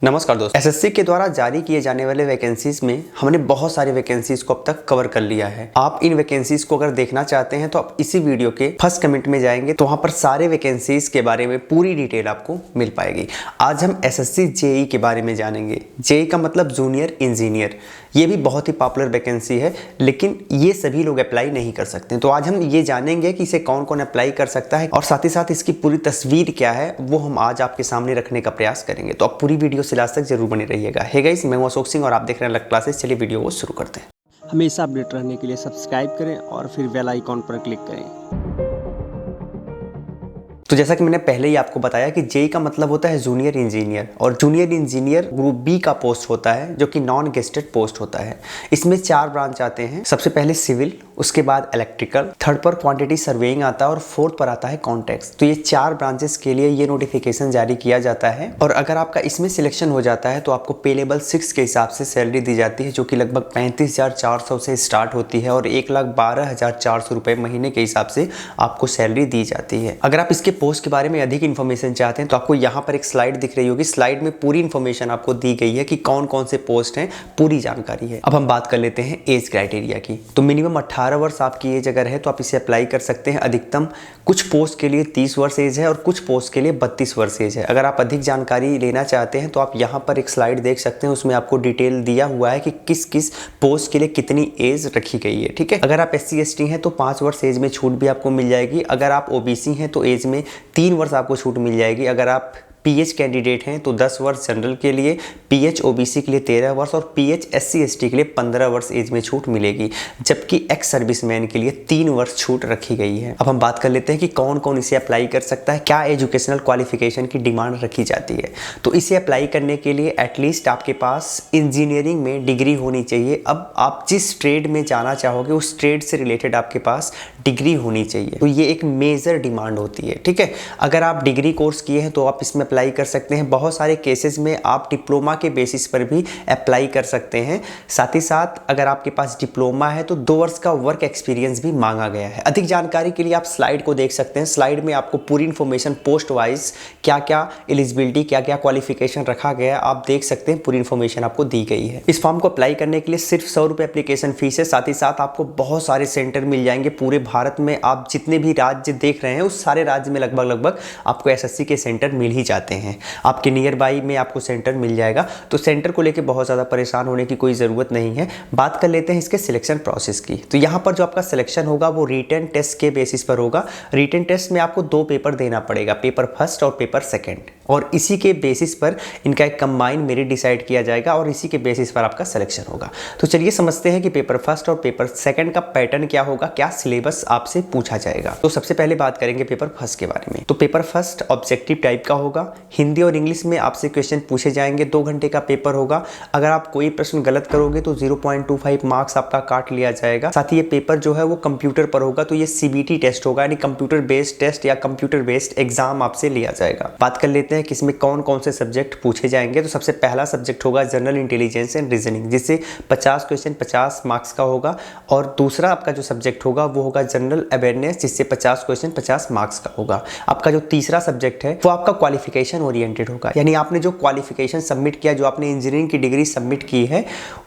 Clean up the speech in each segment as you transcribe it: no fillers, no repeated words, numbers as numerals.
नमस्कार दोस्तों, एसएससी के द्वारा जारी किए जाने वाले वैकेंसीज में हमने बहुत सारी वैकेंसीज को अब तक कवर कर लिया है। आप इन वैकेंसीज को अगर देखना चाहते हैं तो आप इसी वीडियो के फर्स्ट कमेंट में जाएंगे तो वहां पर सारे वैकेंसीज के बारे में पूरी डिटेल आपको मिल पाएगी। आज हम एसएससी जेई के बारे में जानेंगे। जेई का मतलब जूनियर इंजीनियर, ये भी बहुत ही पॉपुलर वैकेंसी है, लेकिन ये सभी लोग अप्लाई नहीं कर सकते। तो आज हम ये जानेंगे कि इसे कौन कौन अप्लाई कर सकता है और साथ ही साथ इसकी पूरी तस्वीर क्या है वो हम आज आपके सामने रखने का प्रयास करेंगे। तो आप पूरी वीडियो से लास्ट तक जरूर बने रहिएगा। हे गाइस, मैं हूं अशोक सिंह और आप देख रहे हैं अलग क्लासेस। चलिए वीडियो को शुरू करते हैं। हमेशा अपडेट रहने के लिए सब्सक्राइब करें और फिर बेल आइकॉन पर क्लिक करें। तो जैसा कि मैंने पहले ही आपको बताया कि जेई का मतलब होता है जूनियर इंजीनियर, और जूनियर इंजीनियर ग्रुप बी का पोस्ट होता है जो कि नॉन गेस्टेड पोस्ट होता है। इसमें 4 ब्रांच आते हैं। सबसे पहले सिविल, उसके बाद इलेक्ट्रिकल, थर्ड पर क्वांटिटी सर्वेइंग आता है और फोर्थ पर आता है कॉन्ट्रैक्ट्स। तो ये 4 ब्रांचेस के लिए ये नोटिफिकेशन जारी किया जाता है और अगर आपका इसमें सिलेक्शन हो जाता है तो आपको पे लेवल 6 के हिसाब से सैलरी दी जाती है, जो कि लगभग 35,400 से स्टार्ट होती है और 1,12,400 रुपये महीने के हिसाब से आपको सैलरी दी जाती है। अगर आप इसके पोस्ट के बारे में अधिक इन्फॉर्मेशन चाहते हैं तो आपको यहाँ पर एक स्लाइड दिख रही होगी। स्लाइड में पूरी इन्फॉर्मेशन आपको दी गई है कि कौन कौन से पोस्ट हैं, पूरी जानकारी है। अब हम बात कर लेते हैं एज क्राइटेरिया की। तो मिनिमम 18 वर्ष आपकी एज अगर है तो आप इसे अप्लाई कर सकते हैं। अधिकतम कुछ पोस्ट के लिए 30 वर्ष एज है और कुछ पोस्ट के लिए 32 वर्ष एज है। अगर आप अधिक जानकारी लेना चाहते हैं तो आप यहाँ पर एक स्लाइड देख सकते हैं, उसमें आपको डिटेल दिया हुआ है कि किस किस पोस्ट के लिए कितनी एज रखी गई है। ठीक है, अगर आप SC ST हैं तो 5 वर्ष एज में छूट भी आपको मिल जाएगी। अगर आप OBC हैं तो एज में 3 वर्ष आपको छूट मिल जाएगी। अगर आप PH कैंडिडेट हैं तो 10 वर्ष जनरल के लिए, PH OBC के लिए 13 वर्ष और PH SC ST के लिए 15 वर्ष एज में छूट मिलेगी, जबकि एक्स सर्विसमैन के लिए 3 वर्ष छूट रखी गई है। अब हम बात कर लेते हैं कि कौन कौन इसे अप्लाई कर सकता है, क्या एजुकेशनल क्वालिफिकेशन की डिमांड रखी जाती है। तो इसे अप्लाई करने के लिए एटलीस्ट आपके पास इंजीनियरिंग में डिग्री होनी चाहिए। अब आप जिस ट्रेड में जाना चाहोगे उस ट्रेड से रिलेटेड आपके पास डिग्री होनी चाहिए, तो ये एक मेजर डिमांड होती है। ठीक है, अगर आप डिग्री कोर्स किए हैं तो आप इसमें अप्लाई कर सकते हैं। बहुत सारे केसेस में आप डिप्लोमा के बेसिस पर भी अप्लाई कर सकते हैं। साथ ही साथ अगर आपके पास डिप्लोमा है तो 2 वर्ष का वर्क एक्सपीरियंस भी मांगा गया है। अधिक जानकारी के लिए आप स्लाइड को देख सकते हैं। स्लाइड में आपको पूरी इन्फॉर्मेशन पोस्ट वाइज क्या क्या एलिजिबिलिटी, क्या क्या क्वालिफिकेशन रखा गया है, आप देख सकते हैं। पूरी इन्फॉर्मेशन आपको दी गई है। इस फॉर्म को अप्लाई करने के लिए सिर्फ 100 रुपये एप्लीकेशन फीस है। साथ ही साथ आपको बहुत सारे सेंटर मिल जाएंगे पूरे भारत में। आप जितने भी राज्य देख रहे हैं उस सारे राज्य में लगभग आपको SSC के सेंटर मिल ही जाते हैं। आपके नियर बाई में आपको सेंटर मिल जाएगा, तो सेंटर को लेके बहुत ज़्यादा परेशान होने की कोई ज़रूरत नहीं है। बात कर लेते हैं इसके सिलेक्शन प्रोसेस की। तो यहाँ पर जो आपका सिलेक्शन होगा वो रिटन टेस्ट के बेसिस पर होगा। रिटन टेस्ट में आपको 2 पेपर देना पड़ेगा, पेपर फर्स्ट और पेपर सेकेंड, और इसी के बेसिस पर इनका एक कंबाइन मेरिट डिसाइड किया जाएगा और इसी के बेसिस पर आपका सिलेक्शन होगा। तो चलिए समझते हैं कि पेपर फर्स्ट और पेपर सेकंड का पैटर्न क्या होगा, क्या सिलेबस आपसे पूछा जाएगा। तो सबसे पहले बात करेंगे पेपर फर्स्ट के बारे में। तो पेपर फर्स्ट ऑब्जेक्टिव टाइप का होगा। हिंदी और इंग्लिश में आपसे क्वेश्चन पूछे जाएंगे। 2 घंटे का पेपर होगा। अगर आप कोई प्रश्न गलत करोगे तो 0.25 मार्क्स आपका काट लिया जाएगा। साथ ही ये पेपर जो है वो कंप्यूटर पर होगा, तो ये CBT टेस्ट होगा, यानी कंप्यूटर बेस्ड टेस्ट या कंप्यूटर बेस्ड एग्जाम आपसे लिया जाएगा। बात कर लेते हैं कि इसमें कौन कौन से सब्जेक्ट पूछे जाएंगे। तो सबसे पहला सब्जेक्ट होगा जनरल इंटेलिजेंस एंड रीजनिंग, जिससे 50 क्वेश्चन 50 मार्क्स का होगा। और दूसरा आपका जो सब्जेक्ट होगा वो होगा जनरल अवेयरनेस, जिससे 50 क्वेश्चन 50 मार्क्स का होगा। आपका जो तीसरा सब्जेक्ट है वो आपका क्वालिफिकेशन ओरिएंटेड होगा, यानी आपने जो क्वालिफिकेशन सबमिट किया, जो आपने इंजीनियरिंग की डिग्री सबमिट की है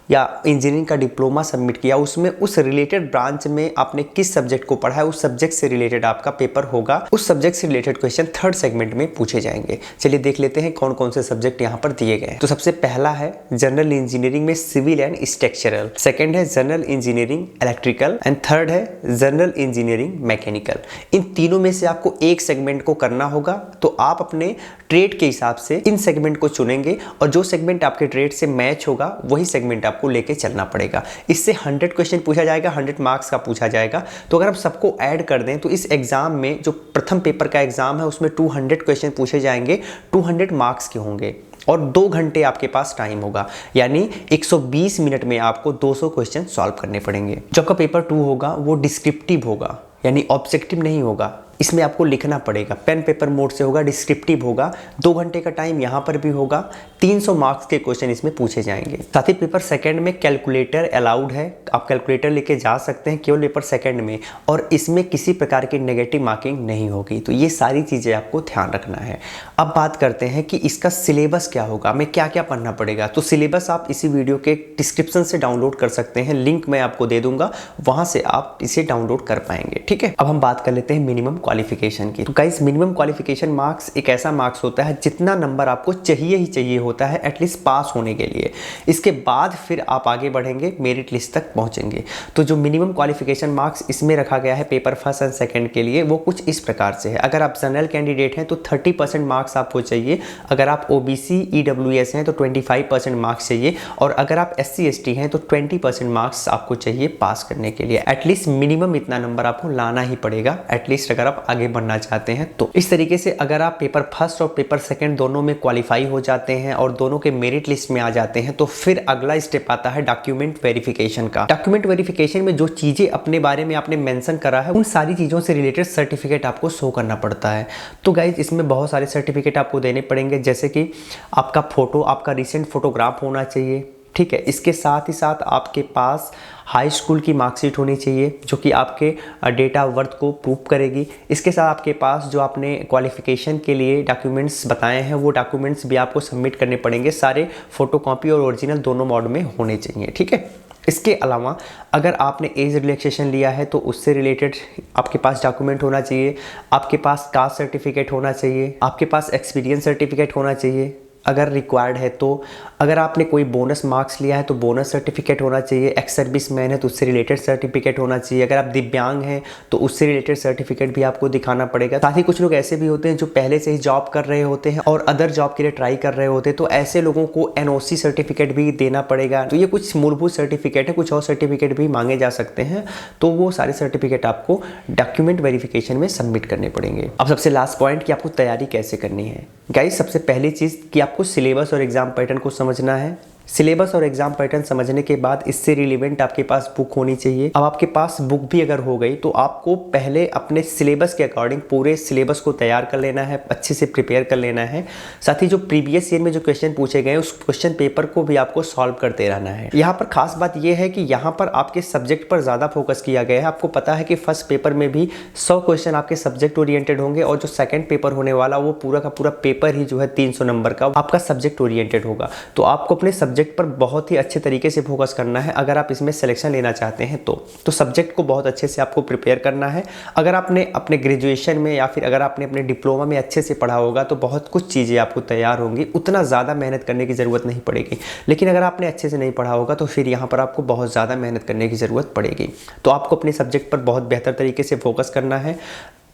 या इंजीनियरिंग का डिप्लोमा सबमिट किया, उसमें उस रिलेटेड ब्रांच में आपने किस सब्जेक्ट को पढ़ा है उस सब्जेक्ट से रिलेटेड आपका पेपर होगा। उस सब्जेक्ट से रिलेटेड क्वेश्चन थर्ड सेगमेंट में पूछे जाएंगे। चलिए देख लेते हैं कौन कौन से सब्जेक्ट यहाँ पर दिए गए हैं। तो सबसे पहला है जनरल इंजीनियरिंग में सिविल एंड स्ट्रक्चरल, सेकेंड है general engineering electrical and third है जनरल इंजीनियरिंग मैकेनिकल। इन तीनों में से आपको एक सेगमेंट को करना होगा। तो आप अपने ट्रेड के हिसाब से इन सेगमेंट को चुनेंगे और जो सेगमेंट आपके ट्रेड से मैच होगा वही सेगमेंट आपको लेके चलना पड़ेगा। इससे 100 क्वेश्चन पूछा जाएगा, 100 मार्क्स का पूछा जाएगा। तो अगर आप सबको ऐड कर दें तो इस एग्जाम में जो प्रथम पेपर का एग्जाम है उसमें 200 क्वेश्चन पूछे जाएंगे, 200 मार्क्स के होंगे और 2 घंटे आपके पास टाइम होगा, यानी 120 मिनट में आपको 200 क्वेश्चन सॉल्व करने पड़ेंगे। जो आपका पेपर 2 होगा वो डिस्क्रिप्टिव होगा, यानी ऑब्जेक्टिव नहीं होगा। इसमें आपको लिखना पड़ेगा, पेन पेपर मोड से होगा, डिस्क्रिप्टिव होगा, 2 घंटे का टाइम यहाँ पर भी होगा, 300 मार्क्स के क्वेश्चन इसमें पूछे जाएंगे। साथ ही पेपर सेकंड में कैलकुलेटर अलाउड है, आप कैलकुलेटर लेके जा सकते हैं केवल पेपर सेकंड में, और इसमें किसी प्रकार की नेगेटिव मार्किंग नहीं होगी। तो ये सारी चीज़ें आपको ध्यान रखना है। अब बात करते हैं कि इसका सिलेबस क्या होगा, हमें क्या क्या पढ़ना पड़ेगा। तो सिलेबस आप इसी वीडियो के डिस्क्रिप्शन से डाउनलोड कर सकते हैं, लिंक मैं आपको दे दूंगा, वहां से आप इसे डाउनलोड कर पाएंगे। ठीक है, अब हम बात कर लेते हैं मिनिमम क्वालिफिकेशन की। तो गाइस, मिनिमम क्वालिफिकेशन मार्क्स एक ऐसा मार्क्स होता है जितना नंबर आपको चाहिए ही चाहिए होता है एटलीस्ट पास होने के लिए। इसके बाद फिर आप आगे बढ़ेंगे, मेरिट लिस्ट तक पहुंचेंगे। तो जो मिनिमम क्वालिफिकेशन मार्क्स इसमें रखा गया है पेपर फर्स्ट एंड सेकंड के लिए, वो कुछ इस प्रकार से है। अगर आप जनरल कैंडिडेट हैं तो 30% मार्क्स आपको चाहिए, अगर आप ओबीसी ईडब्ल्यूएस हैं तो 25% मार्क्स चाहिए, और अगर आप SC ST हैं तो 20% मार्क्स आपको चाहिए पास करने के लिए। एटलीस्ट मिनिमम इतना नंबर आपको लाना ही पड़ेगा, एटलीस्ट अगर आप आगे बढ़ना चाहते हैं तो। इस तरीके से अगर आप पेपर फर्स्ट और पेपर सेकंड दोनों में क्वालिफाई हो जाते हैं और दोनों के मेरिट लिस्ट में आ जाते हैं, तो फिर अगला स्टेप आता है डॉक्यूमेंट वेरिफिकेशन का। डॉक्यूमेंट वेरिफिकेशन में जो चीजें अपने बारे में आपने मेंशन करा है, उन सारी चीजों से रिलेटेड सर्टिफिकेट आपको शो करना पड़ता है। तो गाइज, इसमें बहुत सारे सर्टिफिकेट आपको देने पड़ेंगे, जैसे कि आपका फोटो, आपका रिसेंट फोटोग्राफ होना चाहिए। ठीक है, इसके साथ ही साथ आपके पास हाई स्कूल की मार्कशीट होनी चाहिए जो कि आपके डेट ऑफ बर्थ को प्रूव करेगी। इसके साथ आपके पास जो आपने क्वालिफिकेशन के लिए डॉक्यूमेंट्स बताए हैं, वो डॉक्यूमेंट्स भी आपको सबमिट करने पड़ेंगे। सारे फोटोकॉपी और ओरिजिनल दोनों मोड में होने चाहिए। ठीक है, इसके अलावा अगर आपने एज रिलैक्सेशन लिया है तो उससे रिलेटेड आपके पास डॉक्यूमेंट होना चाहिए, आपके पास कास्ट सर्टिफिकेट होना चाहिए, आपके पास एक्सपीरियंस सर्टिफिकेट होना चाहिए अगर रिक्वायर्ड है तो। अगर आपने कोई बोनस मार्क्स लिया है तो बोनस सर्टिफिकेट होना चाहिए, एक्स सर्विस मैन है तो उससे रिलेटेड सर्टिफिकेट होना चाहिए, अगर आप दिव्यांग हैं तो उससे रिलेटेड सर्टिफिकेट भी आपको दिखाना पड़ेगा। साथ ही कुछ लोग ऐसे भी होते हैं जो पहले से ही जॉब कर रहे होते हैं और अदर जॉब के लिए ट्राई कर रहे होते हैं, तो ऐसे लोगों को NOC सर्टिफिकेट भी देना पड़ेगा। तो ये कुछ मूलभूत सर्टिफिकेट है, कुछ और सर्टिफिकेट भी मांगे जा सकते हैं, तो वो सारे सर्टिफिकेट आपको डॉक्यूमेंट वेरिफिकेशन में सबमिट करने पड़ेंगे। अब सबसे लास्ट पॉइंट कि आपको तैयारी कैसे करनी है। गाइस, सबसे पहली चीज़ कि आपको सिलेबस और एग्जाम पैटर्न को समझना है। सिलेबस और एग्जाम पैटर्न समझने के बाद इससे रिलेवेंट आपके पास बुक होनी चाहिए। अब आपके पास बुक भी अगर हो गई तो आपको पहले अपने सिलेबस के अकॉर्डिंग पूरे सिलेबस को तैयार कर लेना है, अच्छे से प्रिपेयर कर लेना है। साथ ही जो प्रीवियस ईयर में जो क्वेश्चन पूछे गए उस क्वेश्चन पेपर को भी आपको सॉल्व करते रहना है। यहाँ पर खास बात यह है कि यहाँ पर आपके सब्जेक्ट पर ज़्यादा फोकस किया गया है। आपको पता है कि फर्स्ट पेपर में भी 100 क्वेश्चन आपके सब्जेक्ट ओरिएंटेड होंगे, और जो सेकेंड पेपर होने वाला वो पूरा का पूरा पेपर ही जो है 300 नंबर का आपका सब्जेक्ट ओरिएंटेड होगा। तो आपको अपने सब्जेक्ट पर बहुत ही अच्छे तरीके से फोकस करना है अगर आप इसमें सिलेक्शन लेना चाहते हैं तो सब्जेक्ट को बहुत अच्छे से आपको प्रिपेयर करना है। अगर आपने अपने ग्रेजुएशन में या फिर अगर आपने अपने डिप्लोमा में अच्छे से पढ़ा होगा तो बहुत कुछ चीज़ें आपको तैयार होंगी, उतना ज़्यादा मेहनत करने की ज़रूरत नहीं पड़ेगी। लेकिन अगर आपने अच्छे से नहीं पढ़ा होगा तो फिर यहाँ पर आपको बहुत ज़्यादा मेहनत करने की ज़रूरत पड़ेगी। तो आपको अपने सब्जेक्ट पर बहुत बेहतर तरीके से फोकस करना है।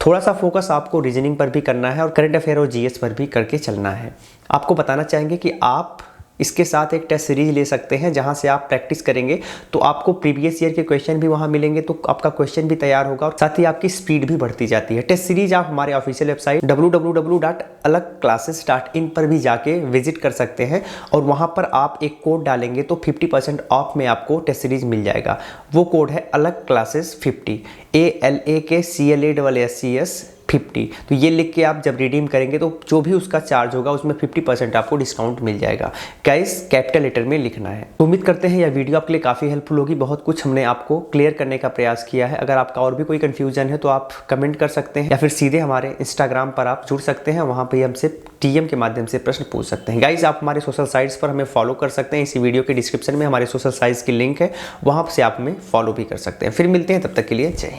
थोड़ा सा फोकस आपको रीजनिंग पर भी करना है और करंट अफेयर और GS पर भी करके चलना है। आपको बताना चाहेंगे कि आप इसके साथ एक टेस्ट सीरीज ले सकते हैं जहां से आप प्रैक्टिस करेंगे तो आपको प्रीवियस ईयर के क्वेश्चन भी वहां मिलेंगे, तो आपका क्वेश्चन भी तैयार होगा और साथ ही आपकी स्पीड भी बढ़ती जाती है। टेस्ट सीरीज आप हमारे ऑफिशियल वेबसाइट www.alagclasses.in पर भी जाके विजिट कर सकते हैं और वहां पर आप एक कोड डालेंगे तो 50% ऑफ में आपको टेस्ट सीरीज मिल जाएगा। वो कोड है अलग क्लासेस 50, ALAKCLASSES 50। तो ये लिख के आप जब रिडीम करेंगे तो जो भी उसका चार्ज होगा उसमें 50% आपको डिस्काउंट मिल जाएगा। गाइस, कैपिटल लेटर में लिखना है। तो उम्मीद करते हैं यह वीडियो आपके लिए काफ़ी हेल्पफुल होगी। बहुत कुछ हमने आपको क्लियर करने का प्रयास किया है। अगर आपका और भी कोई कन्फ्यूजन है तो आप कमेंट कर सकते हैं या फिर सीधे हमारे इंस्टाग्राम पर आप जुड़ सकते हैं, वहाँ पर हमसे DM के माध्यम से प्रश्न पूछ सकते हैं। गाइस, आप हमारे सोशल साइट्स पर हमें फॉलो कर सकते हैं। इसी वीडियो के डिस्क्रिप्शन में हमारे सोशल साइट्स की लिंक है, वहाँ से आप हमें फॉलो भी कर सकते हैं। फिर मिलते हैं, तब तक के लिए जय हिंद।